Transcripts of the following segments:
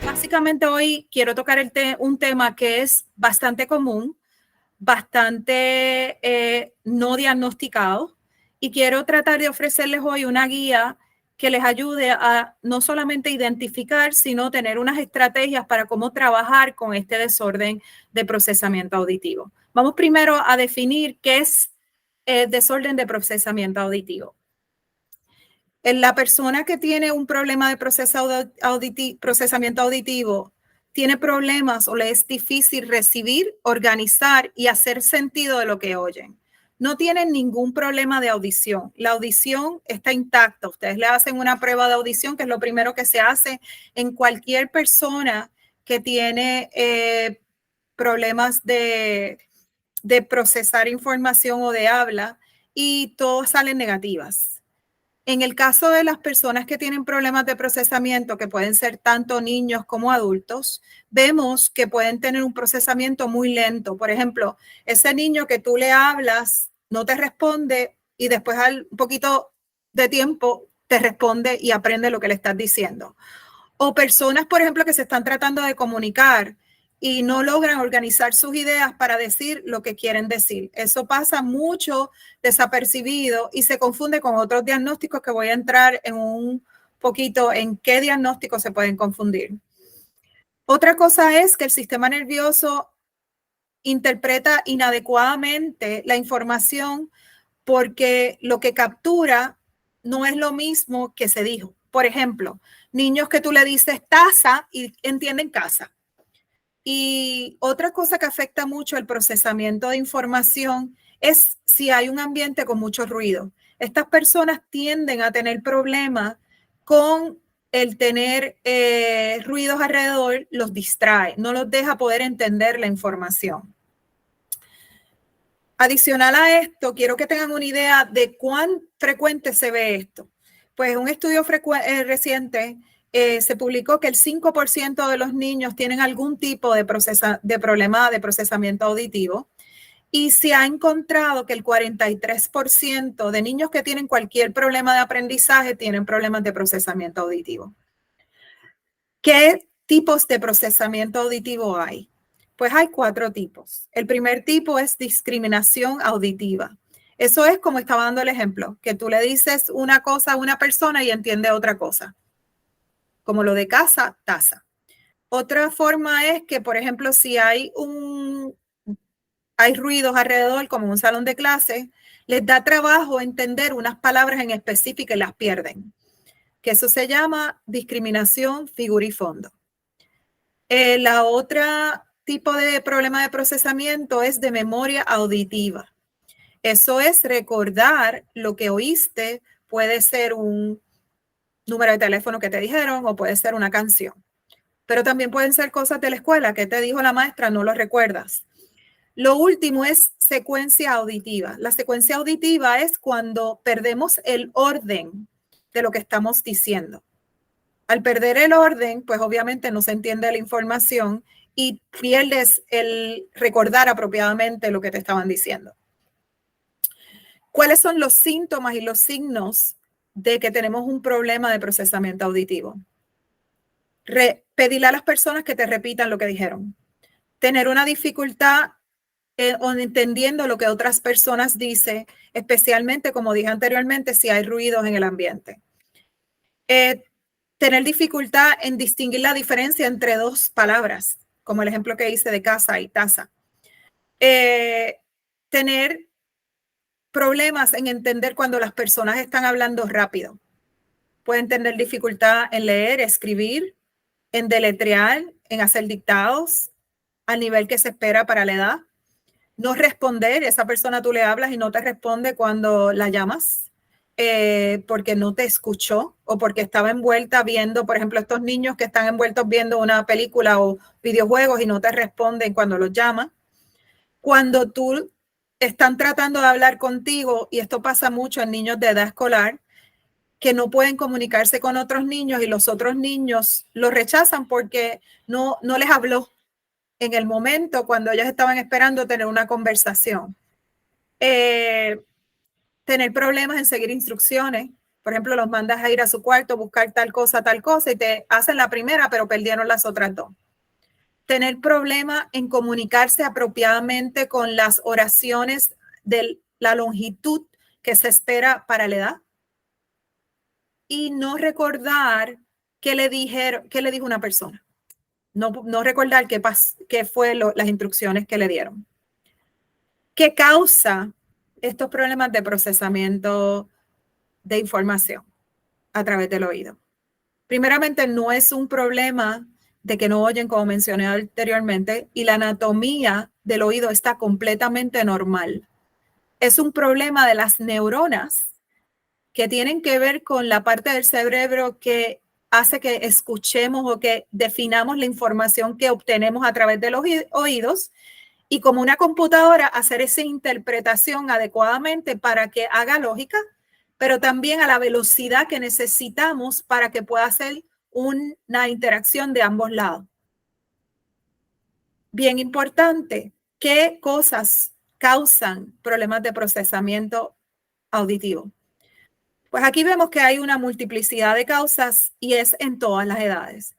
Básicamente hoy quiero tocar un tema que es bastante común, bastante no diagnosticado, y quiero tratar de ofrecerles hoy una guía que les ayude a no solamente identificar, sino tener unas estrategias para cómo trabajar con este desorden de procesamiento auditivo. Vamos primero a definir qué es desorden de procesamiento auditivo. La persona que tiene un problema de procesamiento auditivo tiene problemas o le es difícil recibir, organizar y hacer sentido de lo que oyen. No tienen ningún problema de audición. La audición está intacta. Ustedes le hacen una prueba de audición, que es lo primero que se hace en cualquier persona que tiene problemas de procesar información o de habla, y todas salen negativas. En el caso de las personas que tienen problemas de procesamiento, que pueden ser tanto niños como adultos, vemos que pueden tener un procesamiento muy lento. Por ejemplo, ese niño que tú le hablas no te responde y después al poquito de tiempo te responde y aprende lo que le estás diciendo. O personas, por ejemplo, que se están tratando de comunicar y no logran organizar sus ideas para decir lo que quieren decir. Eso pasa mucho desapercibido y se confunde con otros diagnósticos que voy a entrar en un poquito en qué diagnósticos se pueden confundir. Otra cosa es que el sistema nervioso interpreta inadecuadamente la información porque lo que captura no es lo mismo que se dijo. Por ejemplo, niños que tú le dices taza y entienden casa. Y otra cosa que afecta mucho el procesamiento de información es si hay un ambiente con mucho ruido. Estas personas tienden a tener problemas con el tener ruidos alrededor, los distrae, no los deja poder entender la información. Adicional a esto, quiero que tengan una idea de cuán frecuente se ve esto. Pues en un estudio reciente se publicó que el 5% de los niños tienen algún tipo de problema de procesamiento auditivo, y se ha encontrado que el 43% de niños que tienen cualquier problema de aprendizaje tienen problemas de procesamiento auditivo. ¿Qué tipos de procesamiento auditivo hay? Pues hay 4 tipos. El primer tipo es discriminación auditiva. Eso es como estaba dando el ejemplo, que tú le dices una cosa a una persona y entiende otra cosa. Como lo de casa, taza. Otra forma es que, por ejemplo, si hay ruidos alrededor, como un salón de clase, les da trabajo entender unas palabras en específico y las pierden. Que eso se llama discriminación figura y fondo. La otra tipo de problema de procesamiento es de memoria auditiva. Eso es recordar lo que oíste. Puede ser un número de teléfono que te dijeron o puede ser una canción. Pero también pueden ser cosas de la escuela que te dijo la maestra, no lo recuerdas. Lo último es secuencia auditiva. La secuencia auditiva es cuando perdemos el orden de lo que estamos diciendo. Al perder el orden, pues obviamente no se entiende la información y pierdes el recordar apropiadamente lo que te estaban diciendo. ¿Cuáles son los síntomas y los signos de que tenemos un problema de procesamiento auditivo? Pedirle a las personas que te repitan lo que dijeron. Tener una dificultad entendiendo lo que otras personas dicen, especialmente, como dije anteriormente, si hay ruidos en el ambiente. Tener dificultad en distinguir la diferencia entre 2 palabras, como el ejemplo que hice de casa y taza. Tener problemas en entender cuando las personas están hablando rápido. Pueden tener dificultad en leer, escribir, en deletrear, en hacer dictados al nivel que se espera para la edad. No responder, esa persona tú le hablas y no te responde cuando la llamas. Porque no te escuchó o porque estaba envuelta viendo, por ejemplo, estos niños que están envueltos viendo una película o videojuegos y no te responden cuando los llamas. Cuando tú están tratando de hablar contigo, y esto pasa mucho en niños de edad escolar, que no pueden comunicarse con otros niños y los otros niños los rechazan porque no les habló. en el momento cuando ellos estaban esperando tener una conversación. Tener problemas en seguir instrucciones. Por ejemplo, los mandas a ir a su cuarto, buscar tal cosa, y te hacen la primera, pero perdieron las otras dos. Tener problemas en comunicarse apropiadamente con las oraciones de la longitud que se espera para la edad. Y no recordar qué le dijo una persona. No recordar qué fue las instrucciones que le dieron. ¿Qué causa estos problemas de procesamiento de información a través del oído? Primeramente, no es un problema de que no oyen, como mencioné anteriormente, y la anatomía del oído está completamente normal. Es un problema de las neuronas que tienen que ver con la parte del cerebro que hace que escuchemos o que definamos la información que obtenemos a través de los oídos, y como una computadora hacer esa interpretación adecuadamente para que haga lógica, pero también a la velocidad que necesitamos para que pueda hacer una interacción de ambos lados. Bien importante, ¿qué cosas causan problemas de procesamiento auditivo? Pues aquí vemos que hay una multiplicidad de causas y es en todas las edades.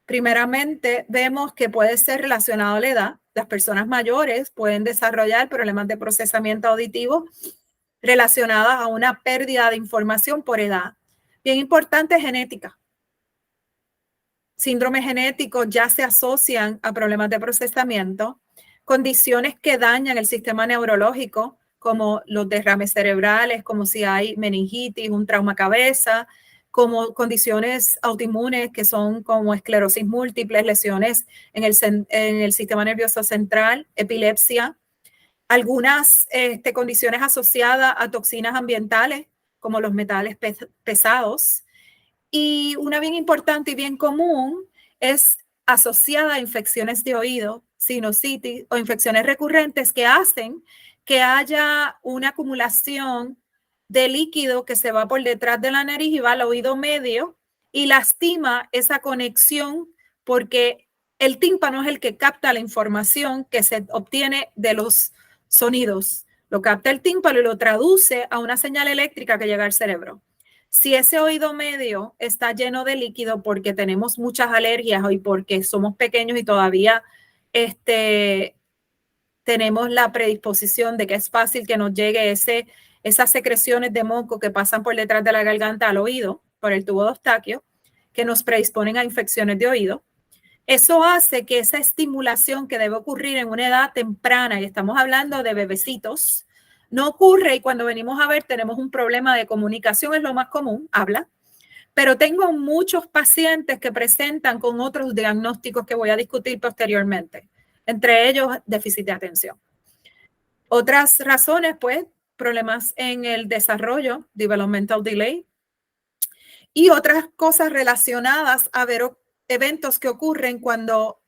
Primeramente, vemos que puede ser relacionado a la edad. Las personas mayores pueden desarrollar problemas de procesamiento auditivo relacionadas a una pérdida de información por edad. Bien importante, genética. Síndromes genéticos ya se asocian a problemas de procesamiento, condiciones que dañan el sistema neurológico, como los derrames cerebrales, como si hay meningitis, un trauma cabeza, como condiciones autoinmunes que son como esclerosis múltiple, lesiones en el sistema nervioso central, epilepsia, algunas condiciones asociadas a toxinas ambientales, como los metales pesados. Y una bien importante y bien común es asociada a infecciones de oído, sinusitis o infecciones recurrentes que hacen que haya una acumulación de líquido que se va por detrás de la nariz y va al oído medio y lastima esa conexión, porque el tímpano es el que capta la información que se obtiene de los sonidos. Lo capta el tímpano y lo traduce a una señal eléctrica que llega al cerebro. Si ese oído medio está lleno de líquido porque tenemos muchas alergias y porque somos pequeños y todavía tenemos la predisposición de que es fácil que nos llegue esas secreciones de moco que pasan por detrás de la garganta al oído, por el tubo de Eustaquio, que nos predisponen a infecciones de oído. Eso hace que esa estimulación que debe ocurrir en una edad temprana, y estamos hablando de bebecitos, no ocurre, y cuando venimos a ver tenemos un problema de comunicación, es lo más común, habla. Pero tengo muchos pacientes que presentan con otros diagnósticos que voy a discutir posteriormente, entre ellos déficit de atención. Otras razones, pues, problemas en el desarrollo, developmental delay, y otras cosas relacionadas a eventos que ocurren cuando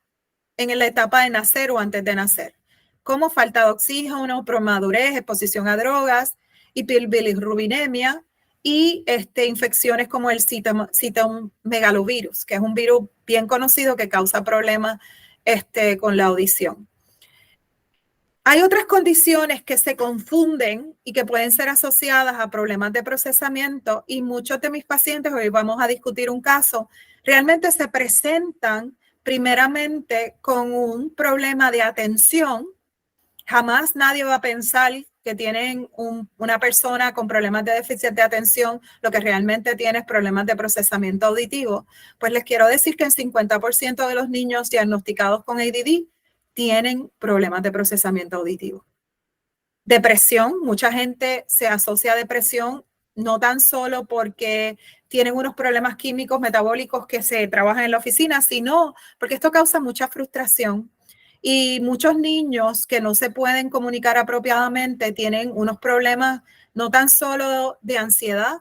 en la etapa de nacer o antes de nacer, como falta de oxígeno, premadurez, exposición a drogas, hiperbilirrubinemia y infecciones como el citomegalovirus, que es un virus bien conocido que causa problemas con la audición. Hay otras condiciones que se confunden y que pueden ser asociadas a problemas de procesamiento, y muchos de mis pacientes, hoy vamos a discutir un caso, realmente se presentan primeramente con un problema de atención. Jamás nadie va a pensar que tienen una persona con problemas de déficit de atención, lo que realmente tiene es problemas de procesamiento auditivo. Pues les quiero decir que el 50% de los niños diagnosticados con ADD tienen problemas de procesamiento auditivo. Depresión, mucha gente se asocia a depresión no tan solo porque tienen unos problemas químicos metabólicos que se trabajan en la oficina, sino porque esto causa mucha frustración. Y muchos niños que no se pueden comunicar apropiadamente tienen unos problemas no tan solo de ansiedad.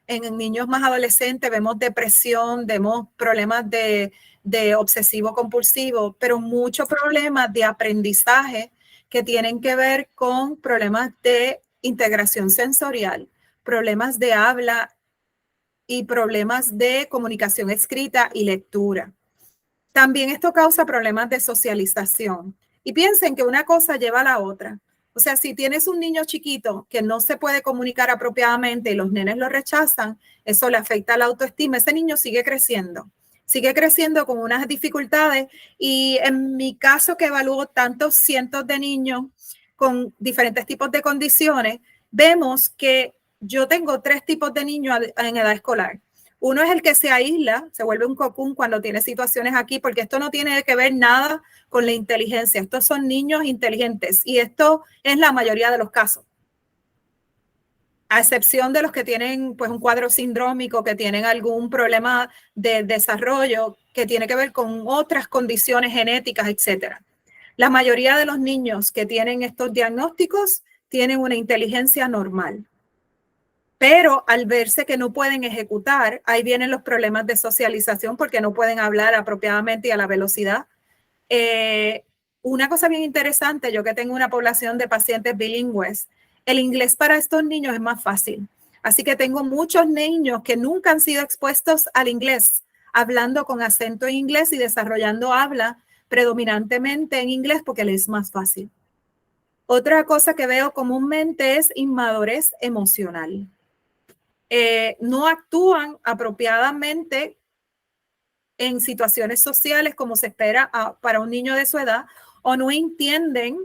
En niños más adolescentes vemos depresión, vemos problemas de obsesivo compulsivo, pero muchos problemas de aprendizaje que tienen que ver con problemas de integración sensorial, problemas de habla y problemas de comunicación escrita y lectura. También esto causa problemas de socialización. Y piensen que una cosa lleva a la otra. O sea, si tienes un niño chiquito que no se puede comunicar apropiadamente y los nenes lo rechazan, eso le afecta a la autoestima. Ese niño sigue creciendo con unas dificultades. Y en mi caso, que evalúo tantos cientos de niños con diferentes tipos de condiciones, vemos que yo tengo 3 tipos de niños en edad escolar. Uno es el que se aísla, se vuelve un cocún cuando tiene situaciones aquí, porque esto no tiene que ver nada con la inteligencia. Estos son niños inteligentes y esto es la mayoría de los casos. A excepción de los que tienen pues un cuadro sindrómico, que tienen algún problema de desarrollo que tiene que ver con otras condiciones genéticas, etc. La mayoría de los niños que tienen estos diagnósticos tienen una inteligencia normal. Pero al verse que no pueden ejecutar, ahí vienen los problemas de socialización porque no pueden hablar apropiadamente y a la velocidad. Una cosa bien interesante, yo que tengo una población de pacientes bilingües, el inglés para estos niños es más fácil. Así que tengo muchos niños que nunca han sido expuestos al inglés, hablando con acento en inglés y desarrollando habla predominantemente en inglés porque les es más fácil. Otra cosa que veo comúnmente es inmadurez emocional. No actúan apropiadamente en situaciones sociales como se espera para un niño de su edad, o no entienden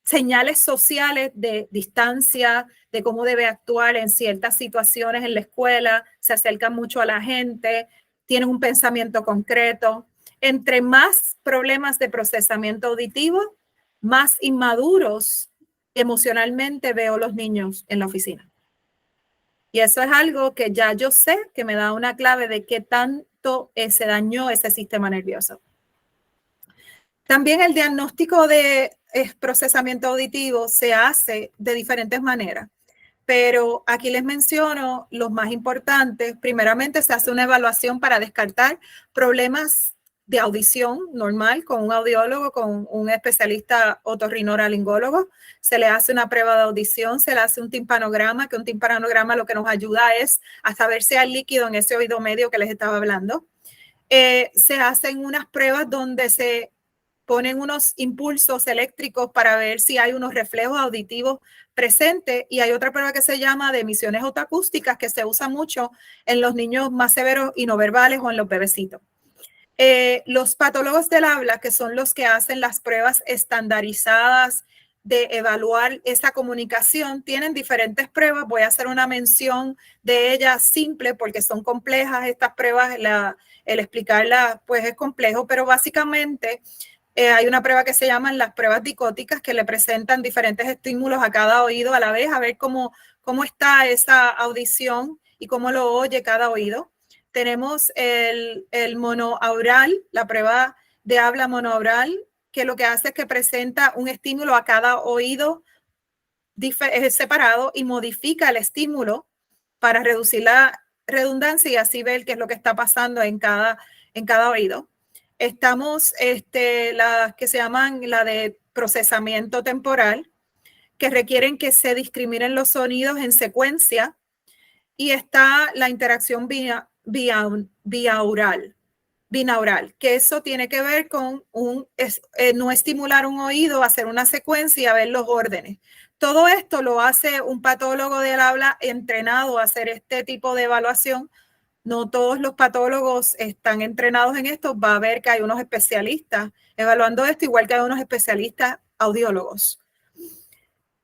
señales sociales de distancia, de cómo debe actuar en ciertas situaciones en la escuela, se acercan mucho a la gente, tienen un pensamiento concreto. Entre más problemas de procesamiento auditivo, más inmaduros emocionalmente veo los niños en la oficina. Y eso es algo que ya yo sé que me da una clave de qué tanto se dañó ese sistema nervioso. También el diagnóstico de procesamiento auditivo se hace de diferentes maneras, pero aquí les menciono los más importantes. Primeramente, se hace una evaluación para descartar problemas de audición normal con un audiólogo, con un especialista otorrinolaringólogo. Se le hace una prueba de audición, se le hace un timpanograma, que un timpanograma lo que nos ayuda es a saber si hay líquido en ese oído medio que les estaba hablando. Se hacen unas pruebas donde se ponen unos impulsos eléctricos para ver si hay unos reflejos auditivos presentes, y hay otra prueba que se llama de emisiones otoacústicas que se usa mucho en los niños más severos y no verbales o en los bebecitos. Los patólogos del habla, que son los que hacen las pruebas estandarizadas de evaluar esa comunicación, tienen diferentes pruebas. Voy a hacer una mención de ellas simple porque son complejas estas pruebas. El explicarlas pues es complejo, pero básicamente hay una prueba que se llaman las pruebas dicóticas, que le presentan diferentes estímulos a cada oído a la vez, a ver cómo está esa audición y cómo lo oye cada oído. Tenemos el monoaural, la prueba de habla monoaural, que lo que hace es que presenta un estímulo a cada oído separado y modifica el estímulo para reducir la redundancia y así ver qué es lo que está pasando en cada oído. Estamos las que se llaman la de procesamiento temporal, que requieren que se discriminen los sonidos en secuencia, y está la interacción binaural, que eso tiene que ver con no estimular un oído, hacer una secuencia y a ver los órdenes. Todo esto lo hace un patólogo del habla entrenado a hacer este tipo de evaluación. No todos los patólogos están entrenados en esto. Va a ver que hay unos especialistas evaluando esto, igual que hay unos especialistas audiólogos.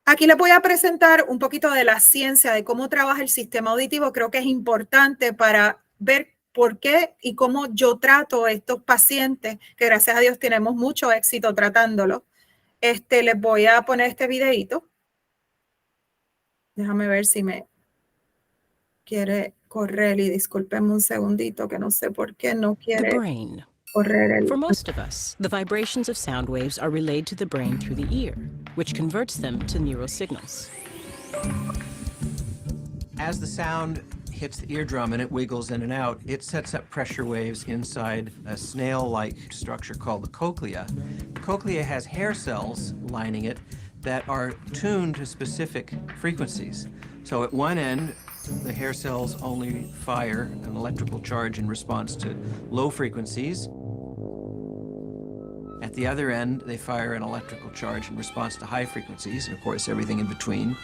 Aquí les voy a presentar un poquito de la ciencia de cómo trabaja el sistema auditivo. Creo que es importante para ver por qué y cómo yo trato a estos pacientes, que gracias a Dios tenemos mucho éxito tratándolos. Les voy a poner este videito. Déjame ver si me quiere correr, y discúlpenme un segundito que no sé por qué no quiere correr el... For most of us, the vibrations of sound waves are relayed to the brain through the ear, which converts them to neural signals. As the sound hits the eardrum and it wiggles in and out, it sets up pressure waves inside a snail-like structure called the cochlea. The cochlea has hair cells lining it that are tuned to specific frequencies. So at one end, The hair cells only fire an electrical charge in response to low frequencies. At the other end, they fire an electrical charge in response to high frequencies, and of course, everything in between.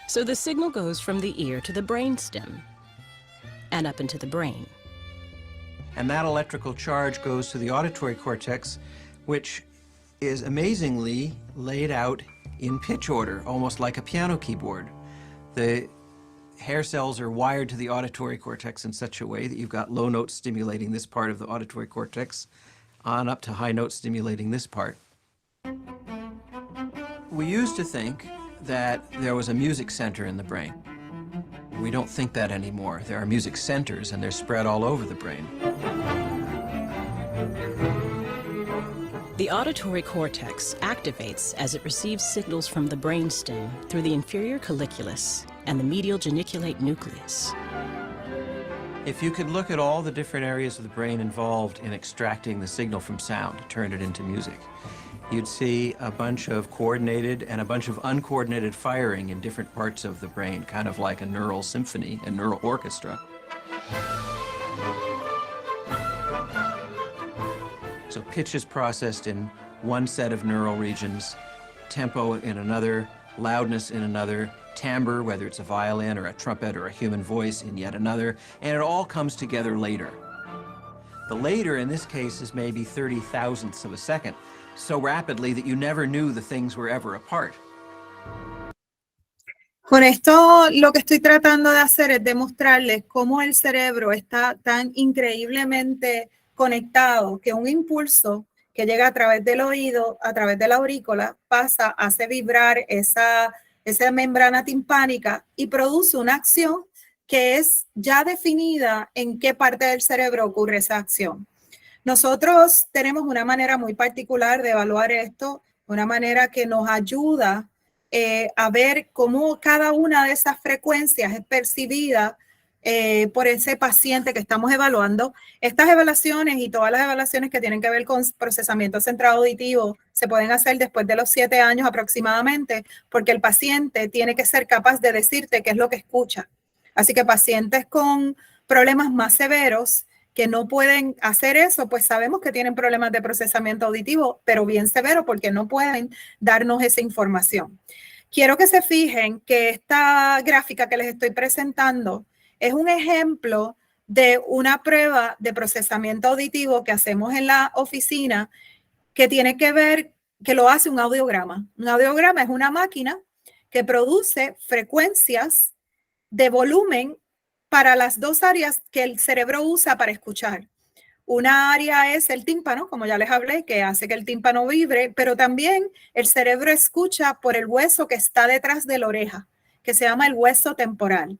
So the signal goes from the ear to the brainstem and up into the brain. And that electrical charge goes to the auditory cortex, which is amazingly laid out in pitch order, almost like a piano keyboard. The hair cells are wired to the auditory cortex in such a way that you've got low notes stimulating this part of the auditory cortex on up to high notes stimulating this part. We used to think that there was a music center in the brain. We don't think that anymore. There are music centers, and they're spread all over the brain. The auditory cortex activates as it receives signals from the brainstem through the inferior colliculus and the medial geniculate nucleus. If you could look at all the different areas of the brain involved in extracting the signal from sound to turn it into music, you'd see a bunch of coordinated and a bunch of uncoordinated firing in different parts of the brain, kind of like a neural symphony, a neural orchestra. So pitch is processed in one set of neural regions, tempo in another, loudness in another, timbre, whether it's a violin or a trumpet or a human voice, in yet another, and it all comes together later. The later in this case is maybe 30 thousandths of a second, so rapidly that you never knew the things were ever apart. Con esto lo que estoy tratando de hacer es demostrarles cómo el cerebro está tan increíblemente conectado que un impulso que llega a través del oído, a través de la aurícula, pasa, hace vibrar esa membrana timpánica y produce una acción que es ya definida en qué parte del cerebro ocurre esa acción. Nosotros tenemos una manera muy particular de evaluar esto, una manera que nos ayuda a ver cómo cada una de esas frecuencias es percibida por ese paciente que estamos evaluando. Estas evaluaciones y todas las evaluaciones que tienen que ver con procesamiento central auditivo se pueden hacer después de los 7 años aproximadamente, porque el paciente tiene que ser capaz de decirte qué es lo que escucha. Así que pacientes con problemas más severos que no pueden hacer eso, pues sabemos que tienen problemas de procesamiento auditivo, pero bien severo porque no pueden darnos esa información. Quiero que se fijen que esta gráfica que les estoy presentando es un ejemplo de una prueba de procesamiento auditivo que hacemos en la oficina que tiene que ver, que lo hace un audiograma. Un audiograma es una máquina que produce frecuencias de volumen para las dos áreas que el cerebro usa para escuchar. Una área es el tímpano, como ya les hablé, que hace que el tímpano vibre, pero también el cerebro escucha por el hueso que está detrás de la oreja, que se llama el hueso temporal.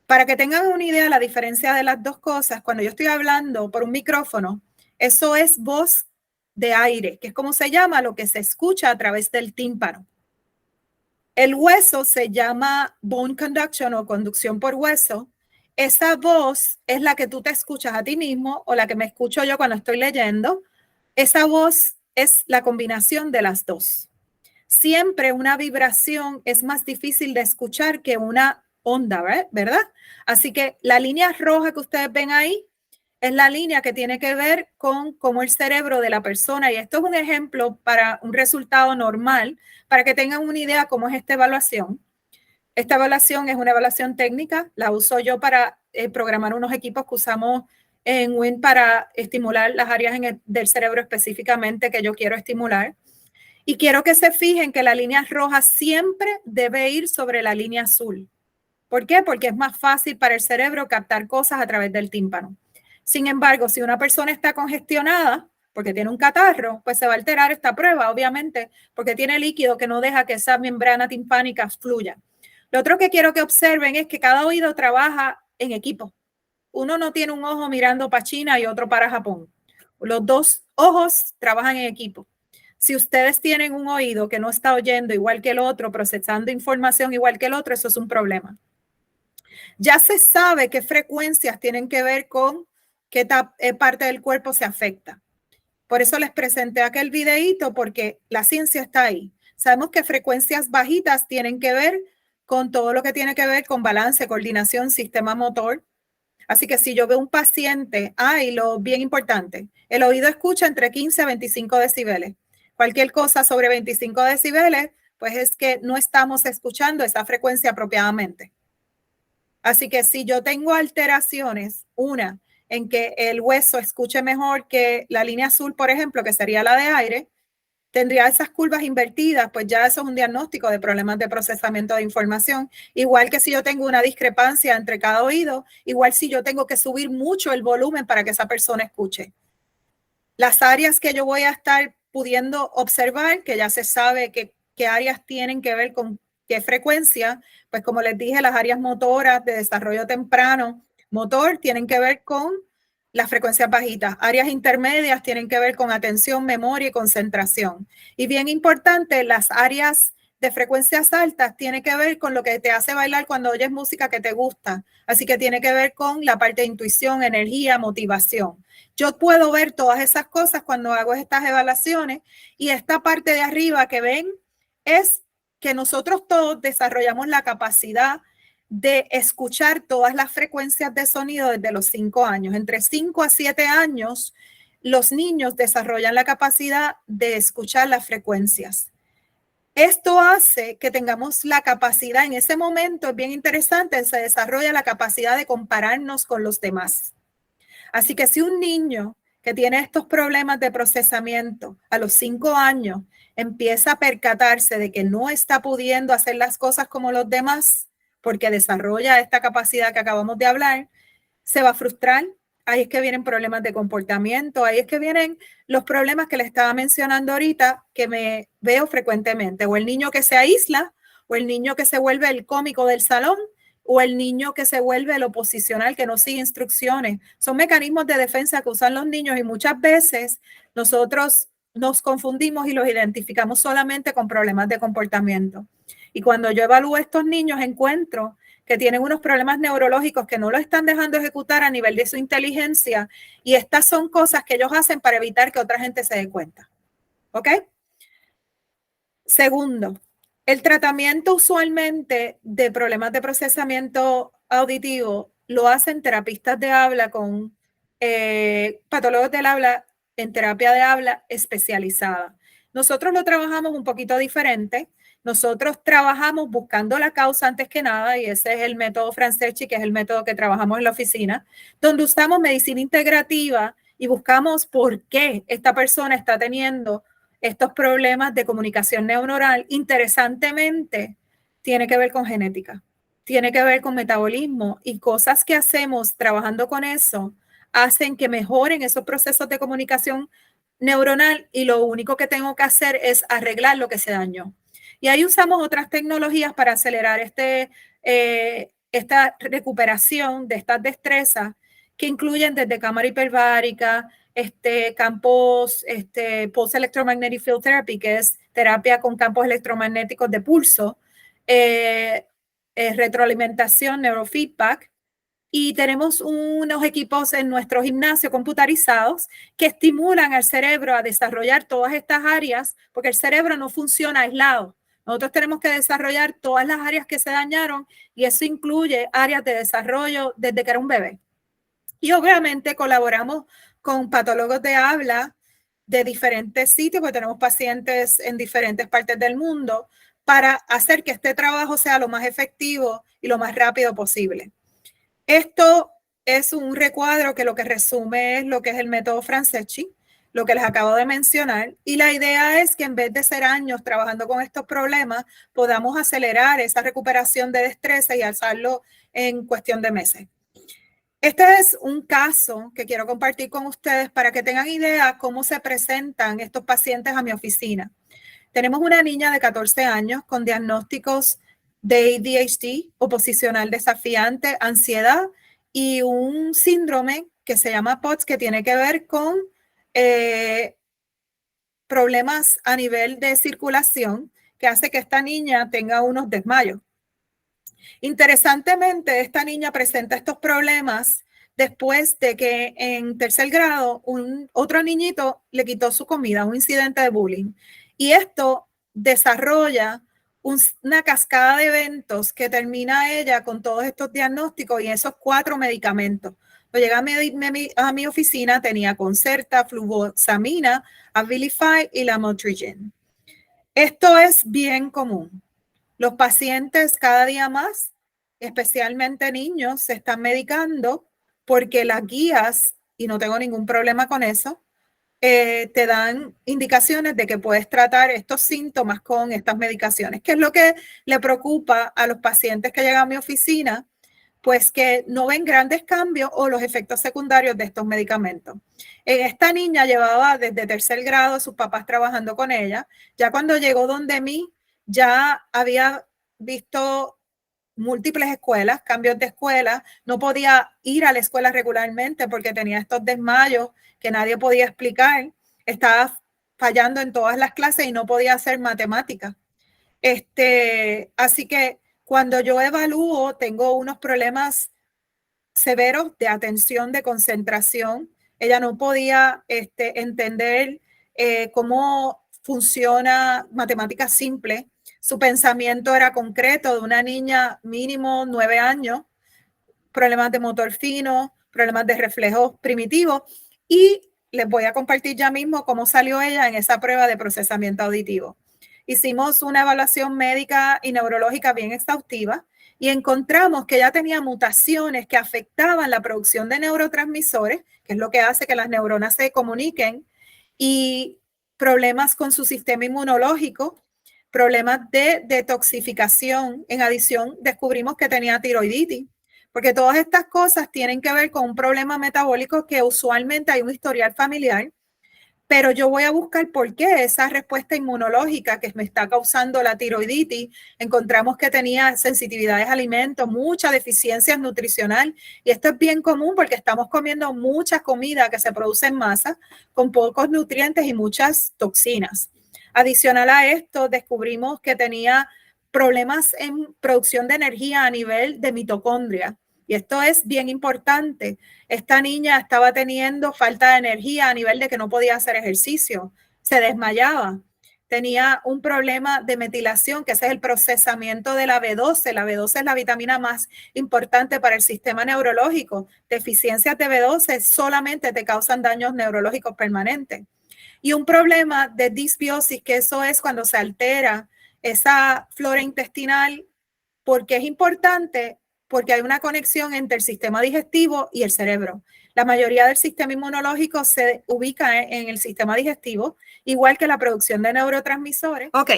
Para que tengan una idea de la diferencia de las dos cosas, cuando yo estoy hablando por un micrófono, eso es voz de aire, que es como se llama lo que se escucha a través del tímpano. El hueso se llama bone conduction o conducción por hueso. Esa voz es la que tú te escuchas a ti mismo o la que me escucho yo cuando estoy leyendo. Esa voz es la combinación de las dos. Siempre una vibración es más difícil de escuchar que una onda, ¿verdad? Así que la línea roja que ustedes ven ahí es la línea que tiene que ver con cómo el cerebro de la persona, y esto es un ejemplo para un resultado normal, para que tengan una idea cómo es esta evaluación. Esta evaluación es una evaluación técnica, la uso yo para programar unos equipos que usamos en WIN para estimular las áreas del cerebro específicamente que yo quiero estimular. Y quiero que se fijen que la línea roja siempre debe ir sobre la línea azul. ¿Por qué? Porque es más fácil para el cerebro captar cosas a través del tímpano. Sin embargo, si una persona está congestionada porque tiene un catarro, pues se va a alterar esta prueba, obviamente, porque tiene líquido que no deja que esa membrana timpánica fluya. Lo otro que quiero que observen es que cada oído trabaja en equipo. Uno no tiene un ojo mirando para China y otro para Japón. Los dos ojos trabajan en equipo. Si ustedes tienen un oído que no está oyendo igual que el otro, procesando información igual que el otro, eso es un problema. Ya se sabe qué frecuencias tienen que ver con qué parte del cuerpo se afecta. Por eso les presenté aquel videíto, porque la ciencia está ahí. Sabemos que frecuencias bajitas tienen que ver con todo lo que tiene que ver con balance, coordinación, sistema motor. Así que si yo veo un paciente, y lo bien importante, el oído escucha entre 15 a 25 decibeles. Cualquier cosa sobre 25 decibeles, pues es que no estamos escuchando esa frecuencia apropiadamente. Así que si yo tengo alteraciones, una, en que el hueso escuche mejor que la línea azul, por ejemplo, que sería la de aire, tendría esas curvas invertidas, pues ya eso es un diagnóstico de problemas de procesamiento de información. Igual que si yo tengo una discrepancia entre cada oído, igual si yo tengo que subir mucho el volumen para que esa persona escuche. Las áreas que yo voy a estar pudiendo observar, que ya se sabe qué áreas tienen que ver con qué frecuencia, pues como les dije, las áreas motoras de desarrollo temprano motor tienen que ver con las frecuencias bajitas. Áreas intermedias tienen que ver con atención, memoria y concentración. Y bien importante, las áreas de frecuencias altas tienen que ver con lo que te hace bailar cuando oyes música que te gusta. Así que tiene que ver con la parte de intuición, energía, motivación. Yo puedo ver todas esas cosas cuando hago estas evaluaciones, y esta parte de arriba que ven es que nosotros todos desarrollamos la capacidad de escuchar todas las frecuencias de sonido desde los 5 años. Entre 5 a 7 años, los niños desarrollan la capacidad de escuchar las frecuencias. Esto hace que tengamos la capacidad, en ese momento es bien interesante, se desarrolla la capacidad de compararnos con los demás. Así que si un niño que tiene estos problemas de procesamiento a los 5 años empieza a percatarse de que no está pudiendo hacer las cosas como los demás, porque desarrolla esta capacidad que acabamos de hablar, se va a frustrar. Ahí es que vienen problemas de comportamiento, ahí es que vienen los problemas que le estaba mencionando ahorita, que me veo frecuentemente, o el niño que se aísla, o el niño que se vuelve el cómico del salón, o el niño que se vuelve el oposicional, que no sigue instrucciones. Son mecanismos de defensa que usan los niños, y muchas veces nosotros nos confundimos y los identificamos solamente con problemas de comportamiento. Y cuando yo evalúo a estos niños, encuentro que tienen unos problemas neurológicos que no lo están dejando ejecutar a nivel de su inteligencia, y estas son cosas que ellos hacen para evitar que otra gente se dé cuenta. ¿Ok? Segundo, el tratamiento usualmente de problemas de procesamiento auditivo lo hacen terapistas de habla con patólogos del habla en terapia de habla especializada. Nosotros lo trabajamos un poquito diferente. Nosotros trabajamos buscando la causa antes que nada, y ese es el método Franceschi, que es el método que trabajamos en la oficina, donde usamos medicina integrativa y buscamos por qué esta persona está teniendo estos problemas de comunicación neuronal. Interesantemente, tiene que ver con genética, tiene que ver con metabolismo, y cosas que hacemos trabajando con eso hacen que mejoren esos procesos de comunicación neuronal, y lo único que tengo que hacer es arreglar lo que se dañó. Y ahí usamos otras tecnologías para acelerar esta recuperación de estas destrezas, que incluyen desde cámara hiperbárica, campos, Pulse Electromagnetic Field Therapy, que es terapia con campos electromagnéticos de pulso, retroalimentación, neurofeedback, y tenemos unos equipos en nuestro gimnasio computarizados que estimulan al cerebro a desarrollar todas estas áreas, porque el cerebro no funciona aislado. Nosotros tenemos que desarrollar todas las áreas que se dañaron, y eso incluye áreas de desarrollo desde que era un bebé. Y obviamente colaboramos con patólogos de habla de diferentes sitios, porque tenemos pacientes en diferentes partes del mundo, para hacer que este trabajo sea lo más efectivo y lo más rápido posible. Esto es un recuadro que lo que resume es lo que es el método Franceschi, lo que les acabo de mencionar, y la idea es que en vez de ser años trabajando con estos problemas, podamos acelerar esa recuperación de destreza y alzarlo en cuestión de meses. Este es un caso que quiero compartir con ustedes para que tengan idea cómo se presentan estos pacientes a mi oficina. Tenemos una niña de 14 años con diagnósticos de ADHD, oposicional desafiante, ansiedad, y un síndrome que se llama POTS, que tiene que ver con problemas a nivel de circulación, que hace que esta niña tenga unos desmayos. Interesantemente, esta niña presenta estos problemas después de que en tercer grado otro niñito le quitó su comida, un incidente de bullying. Y esto desarrolla una cascada de eventos que termina ella con todos estos diagnósticos y esos 4 medicamentos. Cuando llegué a mi oficina tenía Concerta, fluvoxamina, Abilify y Lamotrigine. Esto es bien común. Los pacientes cada día más, especialmente niños, se están medicando porque las guías, y no tengo ningún problema con eso, te dan indicaciones de que puedes tratar estos síntomas con estas medicaciones. ¿Qué es lo que le preocupa a los pacientes que llegan a mi oficina? Pues que no ven grandes cambios o los efectos secundarios de estos medicamentos. Esta niña llevaba desde 3er grado sus papás trabajando con ella. Ya cuando llegó donde mí, ya había visto múltiples escuelas, cambios de escuela, no podía ir a la escuela regularmente porque tenía estos desmayos que nadie podía explicar, estaba fallando en todas las clases y no podía hacer matemáticas. Así que cuando yo evalúo, tengo unos problemas severos de atención, de concentración. Ella no podía entender cómo funciona matemáticas simples. Su pensamiento era concreto de una niña mínimo 9 años, problemas de motor fino, problemas de reflejos primitivos. Y les voy a compartir ya mismo cómo salió ella en esa prueba de procesamiento auditivo. Hicimos una evaluación médica y neurológica bien exhaustiva y encontramos que ella tenía mutaciones que afectaban la producción de neurotransmisores, que es lo que hace que las neuronas se comuniquen, y problemas con su sistema inmunológico, problemas de detoxificación. En adición, descubrimos que tenía tiroiditis, porque todas estas cosas tienen que ver con un problema metabólico que usualmente hay un historial familiar, pero yo voy a buscar por qué esa respuesta inmunológica que me está causando la tiroiditis. Encontramos que tenía sensitividades a alimentos, mucha deficiencia nutricional, y esto es bien común porque estamos comiendo mucha comida que se produce en masa con pocos nutrientes y muchas toxinas. Adicional a esto, descubrimos que tenía problemas en producción de energía a nivel de mitocondria. Y esto es bien importante. Esta niña estaba teniendo falta de energía a nivel de que no podía hacer ejercicio, se desmayaba. Tenía un problema de metilación, que ese es el procesamiento de la B12. La B12 es la vitamina más importante para el sistema neurológico. Deficiencias de B12 solamente te causan daños neurológicos permanentes. Y un problema de disbiosis, que eso es cuando se altera esa flora intestinal, porque es importante, porque hay una conexión entre el sistema digestivo y el cerebro. La mayoría del sistema inmunológico se ubica en el sistema digestivo, igual que la producción de neurotransmisores. Ok,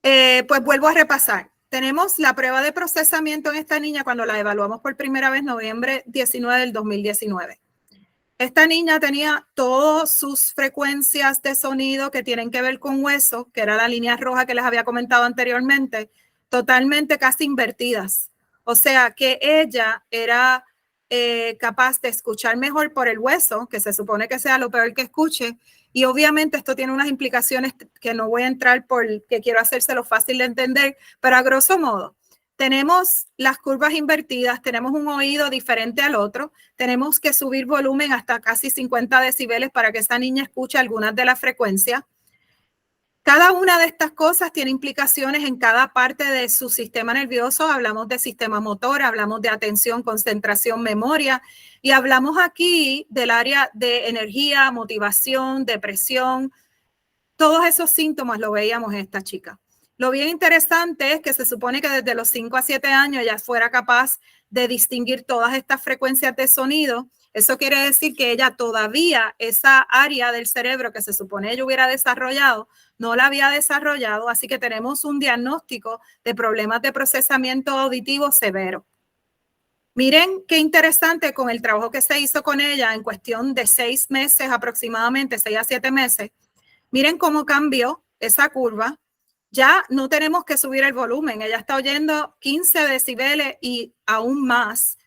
pues vuelvo a repasar. Tenemos la prueba de procesamiento en esta niña cuando la evaluamos por primera vez, noviembre 19 del 2019. Esta niña tenía todas sus frecuencias de sonido que tienen que ver con hueso, que era la línea roja que les había comentado anteriormente, totalmente casi invertidas. O sea que ella era capaz de escuchar mejor por el hueso, que se supone que sea lo peor que escuche. Y obviamente esto tiene unas implicaciones que no voy a entrar porque quiero hacérselo fácil de entender, pero a grosso modo, tenemos las curvas invertidas, tenemos un oído diferente al otro, tenemos que subir volumen hasta casi 50 decibeles para que esa niña escuche algunas de las frecuencias. Cada una de estas cosas tiene implicaciones en cada parte de su sistema nervioso. Hablamos de sistema motor, hablamos de atención, concentración, memoria, y hablamos aquí del área de energía, motivación, depresión. Todos esos síntomas lo veíamos en esta chica. Lo bien interesante es que se supone que desde los 5 a 7 años ella fuera capaz de distinguir todas estas frecuencias de sonido. Eso quiere decir que ella todavía, esa área del cerebro que se supone ella hubiera desarrollado, no la había desarrollado, así que tenemos un diagnóstico de problemas de procesamiento auditivo severo. Miren qué interesante con el trabajo que se hizo con ella en cuestión de 6 meses aproximadamente, 6 a 7 meses. Miren cómo cambió esa curva. Ya no tenemos que subir el volumen. Ella está oyendo 15 decibeles y aún más.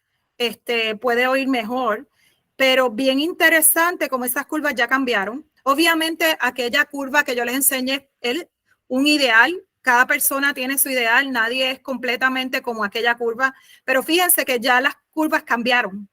Puede oír mejor. Pero bien interesante cómo esas curvas ya cambiaron. Obviamente, aquella curva que yo les enseñé es un ideal. Cada persona tiene su ideal. Nadie es completamente como aquella curva. Pero fíjense que ya las curvas cambiaron.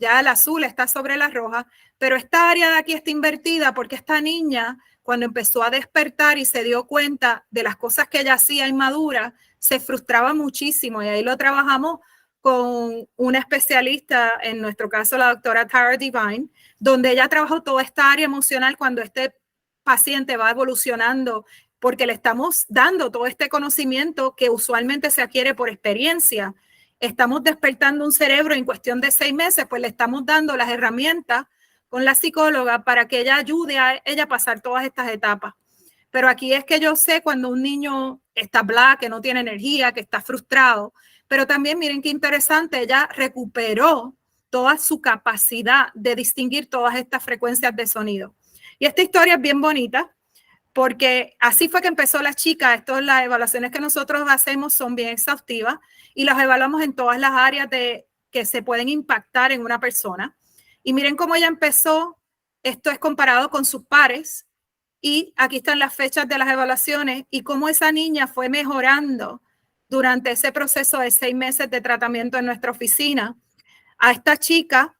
ya el azul está sobre la roja, pero esta área de aquí está invertida porque esta niña, cuando empezó a despertar y se dio cuenta de las cosas que ella hacía inmadura, se frustraba muchísimo y ahí lo trabajamos con una especialista, en nuestro caso la doctora Tara Devine, donde ella trabajó toda esta área emocional cuando este paciente va evolucionando, porque le estamos dando todo este conocimiento que usualmente se adquiere por experiencia. Estamos despertando un cerebro en cuestión de 6 meses, pues le estamos dando las herramientas con la psicóloga para que ella ayude a ella a pasar todas estas etapas. Pero aquí es que yo sé cuando un niño está black, que no tiene energía, que está frustrado, pero también miren qué interesante, ella recuperó toda su capacidad de distinguir todas estas frecuencias de sonido. Y esta historia es bien bonita porque así fue que empezó la chica. Las evaluaciones que nosotros hacemos son bien exhaustivas y las evaluamos en todas las áreas que se pueden impactar en una persona. Y miren cómo ella empezó. Esto es comparado con sus pares. Y aquí están las fechas de las evaluaciones y cómo esa niña fue mejorando durante ese proceso de 6 meses de tratamiento en nuestra oficina. A esta chica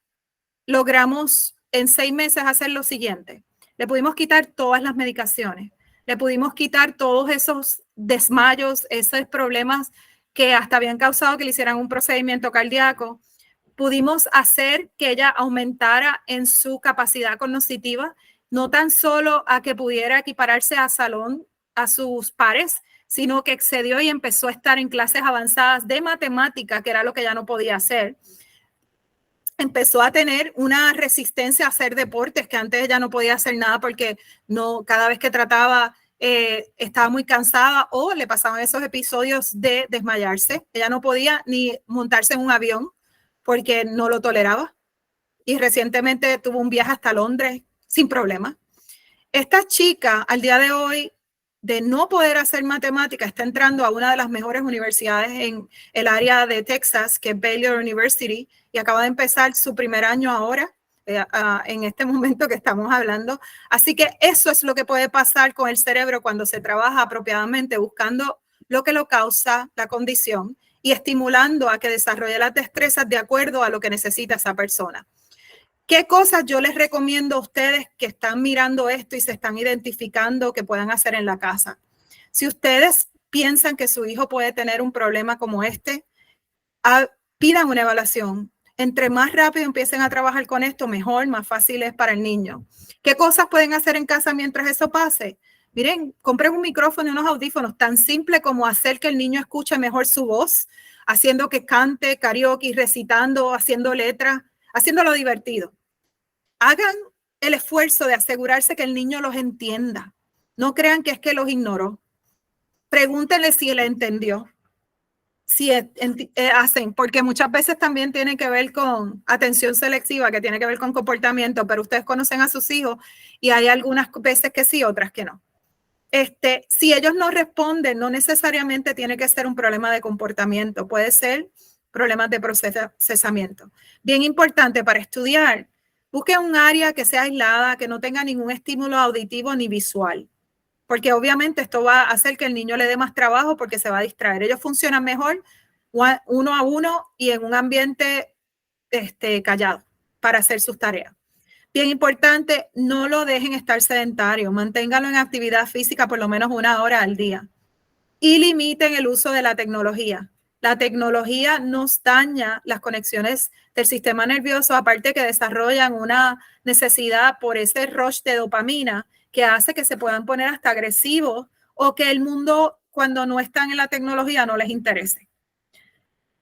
logramos en 6 meses hacer lo siguiente. Le pudimos quitar todas las medicaciones, le pudimos quitar todos esos desmayos, esos problemas que hasta habían causado que le hicieran un procedimiento cardíaco. Pudimos hacer que ella aumentara en su capacidad cognitiva, no tan solo a que pudiera equipararse a salón a sus pares, sino que excedió y empezó a estar en clases avanzadas de matemática, que era lo que ya no podía hacer. Empezó a tener una resistencia a hacer deportes, que antes ella no podía hacer nada porque cada vez que trataba estaba muy cansada o le pasaban esos episodios de desmayarse. Ella no podía ni montarse en un avión porque no lo toleraba. Y recientemente tuvo un viaje hasta Londres sin problema. Esta chica, al día de hoy, de no poder hacer matemática, está entrando a una de las mejores universidades en el área de Texas, que es Baylor University, y acaba de empezar su primer año ahora, en este momento que estamos hablando. Así que eso es lo que puede pasar con el cerebro cuando se trabaja apropiadamente, buscando lo que lo causa, la condición, y estimulando a que desarrolle las destrezas de acuerdo a lo que necesita esa persona. ¿Qué cosas yo les recomiendo a ustedes que están mirando esto y se están identificando que puedan hacer en la casa? Si ustedes piensan que su hijo puede tener un problema como este, pidan una evaluación. Entre más rápido empiecen a trabajar con esto, mejor, más fácil es para el niño. ¿Qué cosas pueden hacer en casa mientras eso pase? Miren, compren un micrófono y unos audífonos, tan simple como hacer que el niño escuche mejor su voz, haciendo que cante karaoke, recitando, haciendo letras, haciéndolo divertido. Hagan el esfuerzo de asegurarse que el niño los entienda. No crean que es que los ignoró. Pregúntenle si él entendió. Si hacen, porque muchas veces también tiene que ver con atención selectiva, que tiene que ver con comportamiento, pero ustedes conocen a sus hijos y hay algunas veces que sí, otras que no. Si ellos no responden, no necesariamente tiene que ser un problema de comportamiento, puede ser problemas de procesamiento. Bien importante para estudiar, busquen un área que sea aislada, que no tenga ningún estímulo auditivo ni visual, porque obviamente esto va a hacer que el niño le dé más trabajo porque se va a distraer. Ellos funcionan mejor uno a uno y en un ambiente callado para hacer sus tareas. Bien importante, no lo dejen estar sedentario, manténganlo en actividad física por lo menos 1 hora al día y limiten el uso de la tecnología. La tecnología nos daña las conexiones del sistema nervioso, aparte que desarrollan una necesidad por ese rush de dopamina que hace que se puedan poner hasta agresivos o que el mundo, cuando no están en la tecnología, no les interese.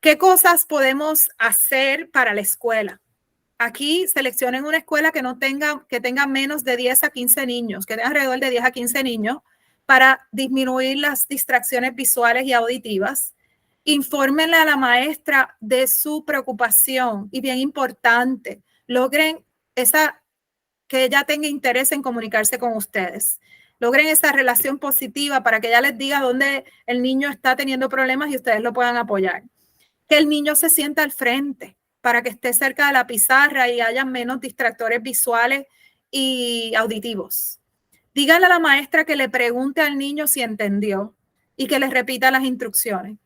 ¿Qué cosas podemos hacer para la escuela? Aquí seleccionen una escuela que tenga menos de 10 a 15 niños, que tenga alrededor de 10 a 15 niños para disminuir las distracciones visuales y auditivas. Infórmenle a la maestra de su preocupación y bien importante, logren que ella tenga interés en comunicarse con ustedes. Logren esa relación positiva para que ella les diga dónde el niño está teniendo problemas y ustedes lo puedan apoyar. Que el niño se sienta al frente para que esté cerca de la pizarra y haya menos distractores visuales y auditivos. Díganle a la maestra que le pregunte al niño si entendió y que les repita las instrucciones.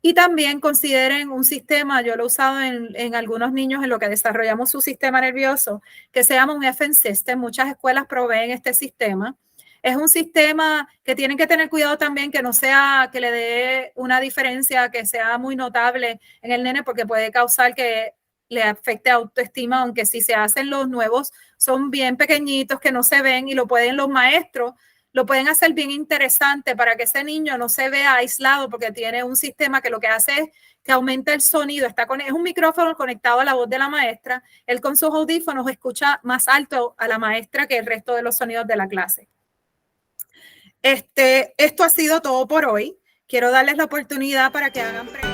Y también consideren un sistema, yo lo he usado en algunos niños en lo que desarrollamos su sistema nervioso, que se llama un FN System. Muchas escuelas proveen este sistema. Es un sistema que tienen que tener cuidado también que no sea, que le dé una diferencia que sea muy notable en el nene, porque puede causar que le afecte autoestima, aunque si se hacen los nuevos, son bien pequeñitos que no se ven y lo pueden los maestros, lo pueden hacer bien interesante para que ese niño no se vea aislado, porque tiene un sistema que lo que hace es que aumenta el sonido. Es un micrófono conectado a la voz de la maestra. Él con sus audífonos escucha más alto a la maestra que el resto de los sonidos de la clase. Esto ha sido todo por hoy. Quiero darles la oportunidad para que hagan preguntas.